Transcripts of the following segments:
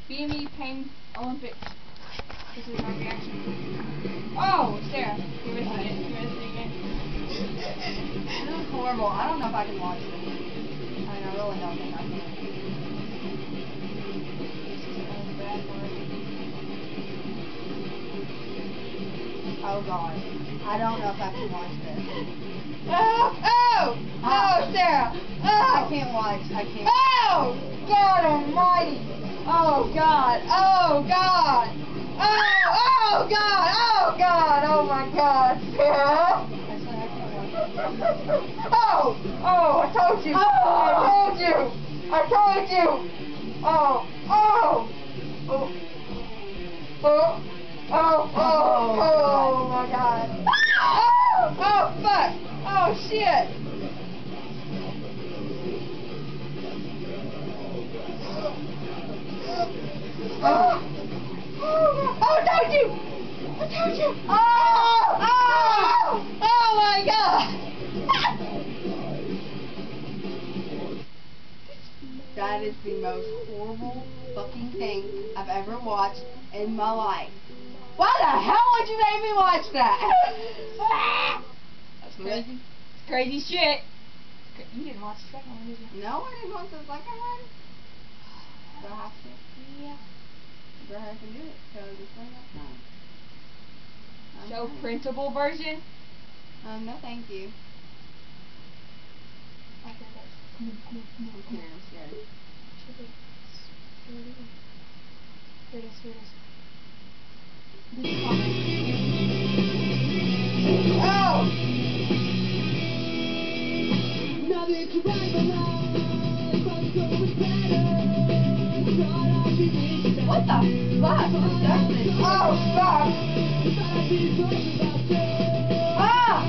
BME Pain Olympics. This is my reaction. Oh, Sarah, you missed it. You missed it again. This is horrible. I don't know if I can watch this. I mean, I really don't think I can. This is a bad part. Oh God. I don't know if I can watch this. Oh, Sarah. I can't watch. I can't. Oh, God Almighty. Oh, God. Oh, God. Oh, God. Oh, God. Oh, my God, Sarah. I told you. I told you. Oh, my God. Oh, fuck. Oh, shit. I told you. Oh, my God. That is the most horrible fucking thing I've ever watched in my life. Why the hell would you make me watch that? That's crazy. It's crazy shit. You didn't watch the second one, did you? No, I didn't watch the second one. Do I have to? Yeah. Go ahead and do it, because it's not enough time. Show printable version? No thank you. Okay, I'm scared. Here it is. Oh! What the fuck? Disgusting. Oh, stop!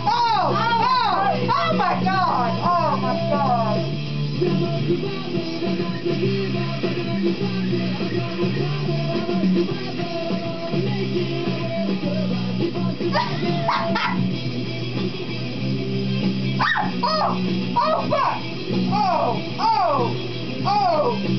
Oh my God! Oh my God! Oh fuck! Oh!